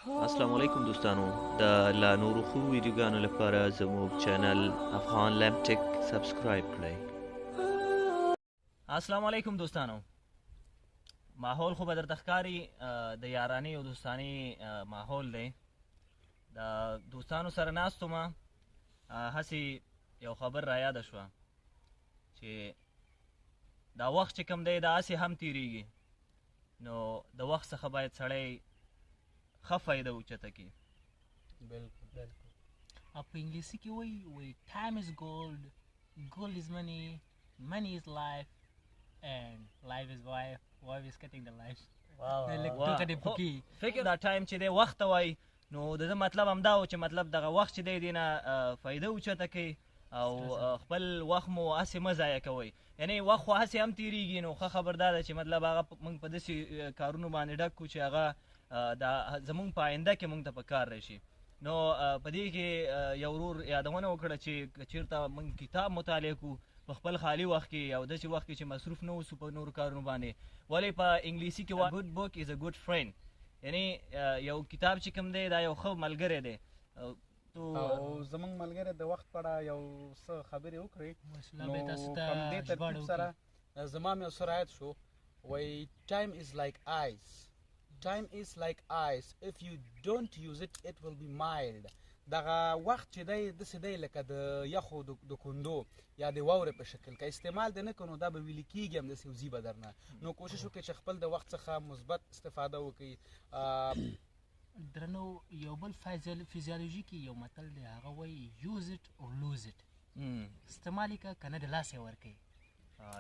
السلام علیکم دوستانو د لا نورو خو ویډیوګانو لپاره زموږ چینل افغان لیم ټیک سبسکرایب کړئ. السلام علیکم دوستانو. ماحول خو به درته ښکاري د یارانې او دوستانې ماحول دی. د دوستانو سره ناست ومه، هسې یو خبر را یاده شوه چې دا وخت چې کوم دی دا هسې هم تیریږي، نو د وخت څخه باید سړی ښه فایده اوچته کړي. بالکل بالکل. په انګلیسي کې وایي time is gold, gold is money, money is life and life is wife, wife is cutting the life. فکر دا ټایم چې دی وخت ته وایي، نو د ده مطلب همدا و چې مطلب دغه وخت چې دی دې نه فایده اوچته کوي او خپل وخت مو هسې مه ضایع کوئ. یعنې وخت خو هسې هم تېرېږي، نو ښه خبر دا ده چې مطلب هغه موږ په داسې کارونو باندې ډک کړو چې هغه دا زمونږ په آینده کې موږ ته په کار راشي. نو په دې کې یو ورور یادونه وکړه چې که چېرته موږ کتاب مطالعه کړو په خپل خالي وخت کې او داسې وخت کې چې مصروف نه اوسو په نورو کارونو باندې، ولې په انګلیسي کې وایي good book is a good friend، یعنې یو کتاب چې کوم دی دا یو ښه ملګری دی. او زمونږ ملګری د وخت په اړه یو څه خبرې وکړې، نو په همدې ترتیب سره زما مې یو څه رعایت شو. وایي time is like ice. Time is like ice. If you don't use it, it will be mild. دغه وخت چې دی داسې دی لکه د یخو د کندو یا د واورې په شکل که استعمال دی نه کړو نو دا به ویلې کېږي هم داسې وځي به درنه. نو کوشش وکړئ چې خپل د وخت څخه مثبت استفاده وکړئ. درنو یو بل فیزیالوژي کې یو متل دی، هغه وایي use it or lose it. استعمال یې که نه د لاسه یې ورکوي.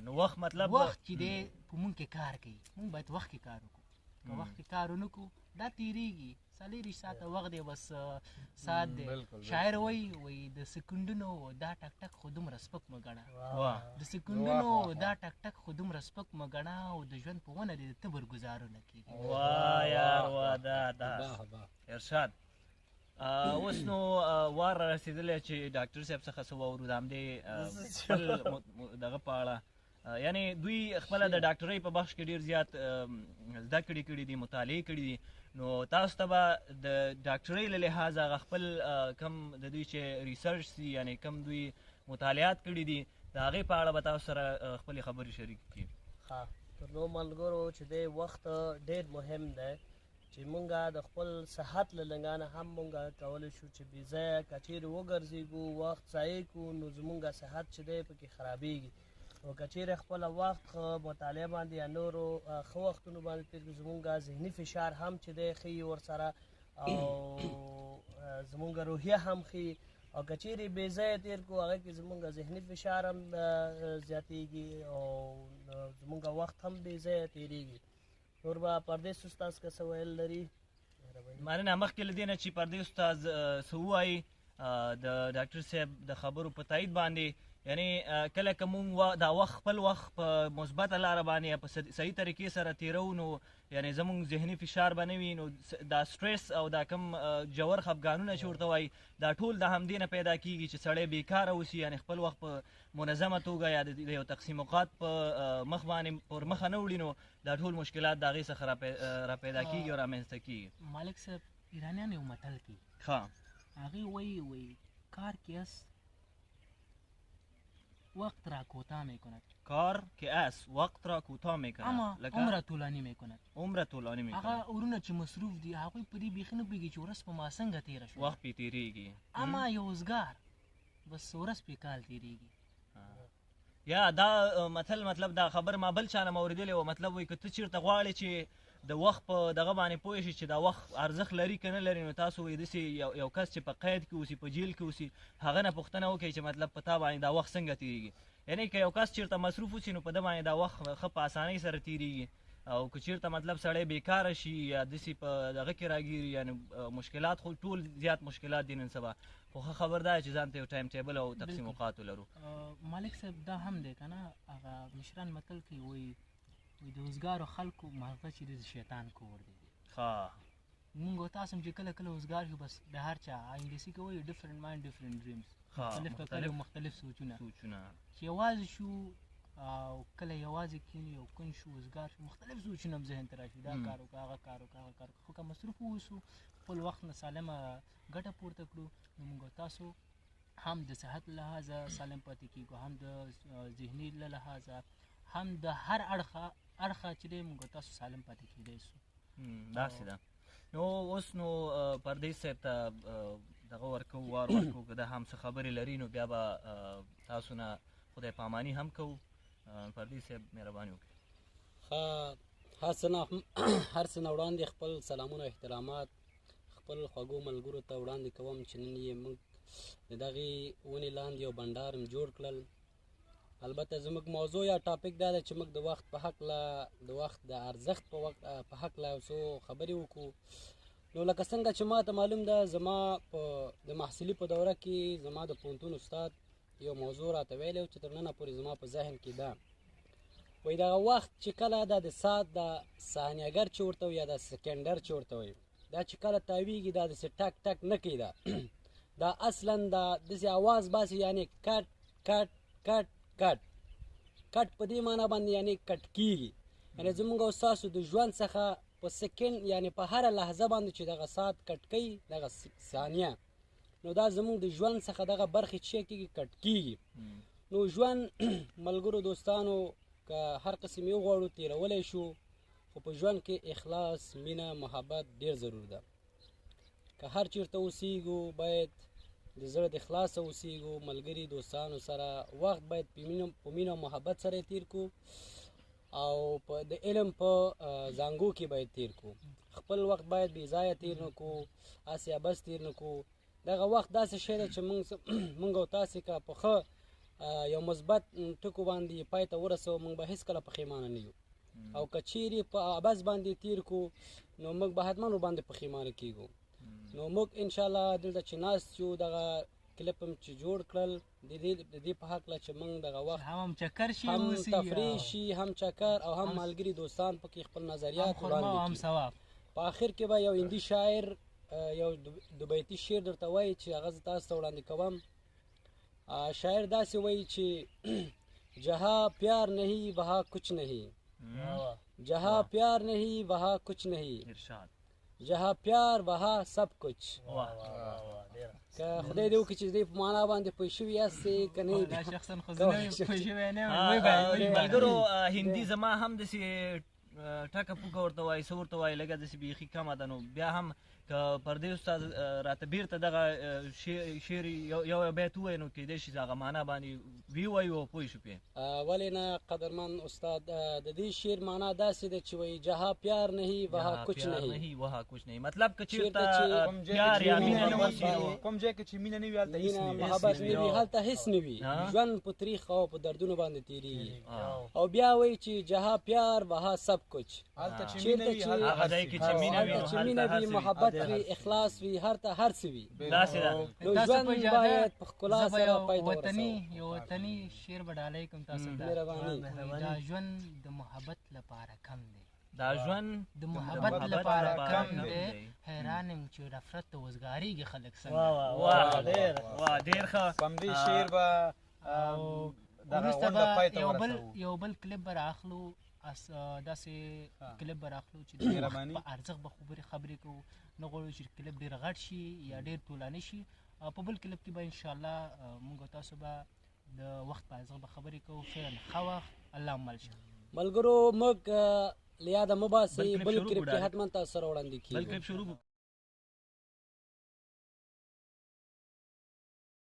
نو وخت مطلب وخت چې دی په مونږ کې کار کوي، مونږ باید وخت کې کار وکړو. که وخت کې کار ونه کړو دا تېرېږي. 40 ساعته وخت دی، بس ساعت دی. شاعر وایي د سکندونو دا ټک ټک خو دومره سپک مه ګڼه، د سکندونو دا ټک ټک خو دومره سپک مه ګڼه، او د ژوند په ونه دې د تبر ګزارونه کېږي. واه یار واه، دا ارشاد. اوس نو وار را رسېدلی چې ډاکټر صاحب څخه څه واورو د همدې خپل دغه په اړه. یعنې دوی خپله د ډاکټرۍ په بخش کې ډېر زیات زده کړي دي، مطالعې کړي دي. نو تاسو ته به د ډاکټرۍ له لحاظه هغه خپل کم د دوی چې ریسرچ دي، یعنې کم دوی مطالعات کړي دي، د هغې په اړه به تاسو سره خپلې خبرې شریک کړي. درنو ملګرو چې دی وخت ډېر مهم دی چې مونږ د خپل صحت له لنګانه هم مونږ کولی شو چې بې ځایه که چیرې وګرځېږو، وخت ضایع کړو، نو زمونږ صحت چې دی پکې خرابېږي. او که چیرې خپله وخت مطالعه باندې یا نورو ښه وختونو باندې تېر کړو، زمونږ ذهني فشار هم چې دی ښه ورسره، او زمونږ روحیه هم ښه. او که چیرې بې ځایه تېر کړو هغه کې زمونږ ذهني فشار هم زیاتېږي او زمونږ وخت هم بې ځایه تېرېږي. نور به پردیس استاذ که څه ویل لري؟ مننه. مخکې له دې نه چې پردیس استاذ څه ووایي د ډاکټر صاحب د خبرو په تایید باندې، یعنی کله که مونږ دا وخت خپل وخت په مثبته لاره باندې یا په صحیح طریقې سره تېرو، نو یعنې زمونږ ذهني فشار به نه وي، نو دا سټریس او دا کم جوور خفګانونه چې ورته وایي دا ټول د همدې نه پیدا کېږي چې سړی بېکاره اوسي، یعنې خپل وخت په منظمه توګه یا د یو تقسیم اوقات په مخ باندې پر مخه نه وړي، نو دا ټول مشکلات د هغې څخه را پیدا کېږي او رامنځته کېږي. مالک صاحب ایرانیان یو متل کوي، هغې وایي کار کې اس وقت را کوتاه میکند. کار که است وقت را کوتاه میکند، اما عمر طولانی میکند. عمر طولانی میکند. هغه ورونه چې مصروف دي هغوی په دې بیخي نه پوهېږي چې ورځ په ما څنګه تېره شوه، وخت پې تېرېږي. اما یو اوزګار بس ورځ پې کال تېرېږي. یا دا مطلب دا خبر ما بل چا نه مې اورېدلی و. مطلب وایي که ته چېرته غواړې چې د وخت په دغه باندې پوه شي چې دا وخت ارزښت لري که نه لري، نو تاسو وایي داسې یو کس چې په قید کې اوسي، په جیل کې اوسي، هغه نه پوښتنه وکړئ چې مطلب په تا باندې دا وخت څنګه تېرېږي. یعنې که یو کس چېرته مصروف اوسي نو په ده باندې دا وخت ښه په اسانۍ سره تېرېږي، او که چېرته مطلب سړی بېکاره شي یا داسې په دغه کې راګېري، یعنې مشکلات خو ټول زیات مشکلات دي نن سبا، خو ښه خبر دا چې ځان ته یو ټایم ټیبل او تقسیم اوقات ولرو. مالک صاحب دا هم دی که نه، هغه مشران متل کوي، وایي د اوزګارو خلکو ماغزه چې دی د شیطان کور دی. مونږ او تاسو هم چې کله کله اوزګار شو، بس د هر چا انګلیسي کې وایي ډفرنټ مایند ډفرنټ ډریمز، مختلف فکر او مختلف سوچونه چې یوازې شو او کله یوازې کینی او کون شو وزګار شو مختلف سوچونه هم ذهن ته راشي دا کار وکړه هغه کار وکړه هغه کار وکړه خو که مصروف واوسو خپل وخت نه سالمه ګټه پورته کړو نو موږ تاسو هم د صحت له لحاظه سالم پاتې کیږو هم د ذهني له لحاظه هم د هر اړخه چې دی موږ تاسو سالم پاتې کیدای شو داسې ده نو اوس نو پردیس صاحب ته دغه ورکو وار ورکو که ده هم څه خبرې لري نو بیا به تاسو نه خدای پاماني هم کوو پردیس صاحب مهرباني وکړئ هر څه نه وړاندې خپل سلامونه احترامات خپل خوږو ملګرو ته وړاندې کوم چې نن یې موږ د دغې ونې لاندې یو بنډار جوړ کړل البته زموږ موضوع یا ټاپک دا ده چې موږ د وخت په هکله د وخت د ارزښت په هکله یو څو خبرې وکړو نو لکه څنګه چې ما ته معلوم ده زما د محصلي په دوره کې زما د پوهنتون استاد یو موضوع راته ویلی و چې تر ننه پورې زما په ذهن کې ده وایي دغه وخت چې کله دا د ساعت د ثانیهګر چې ورته وي یا د سکنډر چې ورته وي دا چې کله تاویږي دا داسې ټک ټک نه کوي دا اصلا دا داسې اواز باسي یعنې کټ کټ کټ کټ کټ په دې معنا باندې یعنې کټ کېږي یعنې زموږ او ستاسو د ژوند څخه په سکنډ یعنې په هره لحظه باندې چې دغه ساعت کټ کوي دغه ثانیه نو دا زموږ د ژوند څخه دغه برخې چې کېږي کټ کېږي نو ژوند ملګرو دوستانو که هر قسم یو غواړو تېرولی شو خو په ژوند کې اخلاص مینه محبت ډېر ضرور ده که هر چېرته اوسیږو باید د زړه د اخلاصه اوسیږو ملګري دوستانو سره وخت باید په مینه او محبت سره یې تېر کړو او په د علم په زانګو کې باید تېر کړو خپل وخت باید بې ځایه تېر نه کړو هسې عبث تېر نه کړو دغه وخت داسې شی دی چې موږ او تاسې که په ښه یو مثبت ټکو باندې پای ته ورسوو موږ به هېڅکله پښیمانه نه یو او که چیرې په عبث باندې تېر کړو نو موږ به حتما ورباندې پښیمانه کېږو نو موږ انشاءالله دلته چې ناست یو دغه کلپ هم چې جوړ کړل د دې په هکله چې موږ دغه وخت هم چکر شي هم تفریح شي هم چکر او هم ملګري دوستان پکې خپل نظریات وړاندې کړي په آخر کې به یو هندي شاعر یو دوبیتي شعر درته وایي چې هغه زه تاسو ته وړاندې کوم شاعر داسې وایي چې جہاں پیار نہیں وہاں کچھ نہیں جہاں پیار نہیں وہاں کچھ نہیں جہاں پیار وہاں سب کچھ که خدای دې وکړي چې دې په معنا باندې پوه شوي یاستې که نه ملګرو هندي زما هم داسې ټکه پوکه ورته وایي څه ورته وایي لږه داسې بیخي کمه ده نو بیا هم که پردې استاد راته بیرته دغه شعر یو بیت ووایي نو کیدای شي هغه معنا باندې ووایو او پوه شو پرې ولې نه قدرمن استاد د دې شعر معنا داسې ده چې وایي جهاں پیار نہیں وہاں کچھ نہیں وہاں کچھ نہیں مطلب که چېرته پیار یا مینه نه وسي کوم ځای کې چې مینه نه وي هلته هېڅ نه وي محبت نه وي هلته هېڅ نه وي ژوند په تریخ او په دردونو باندې تېرېږي او بیا وایي چې جهاں پیار وہاں سب کچھ هلته چې مینه وي محبت وي اخلاص وي هلته هر څه وي داسې ده نو ژوند باید په ښکلا سره پای ته یو وطني شعر به ډالۍ کوم تاسو ته دا ژوند د محبت لپاره کم دی دا ژوند د محبت لپاره کم دی حیران یم چې نفرت ته وزګارېږي خلک څنګه واه ډېر ښه په همدې شعر به دغه غونډه پای ته ورسوو یو بل کلپ به رااخلو داسې کلپ به رااخلو چې د وخت په ارزښت به خبرې کوو نه غواړو چې کلپ ډېر غټ شي یا ډېر طولاني شي په بل کلپ کې به انشاءالله موږ تاسو به د وخت په ارزښت به خبرې کوو فعلا ښه وخت الله مل شه ملګرو موږ له یاده مه باسئ بل کلپ کې حتما تاسو سره وړاندې کېږو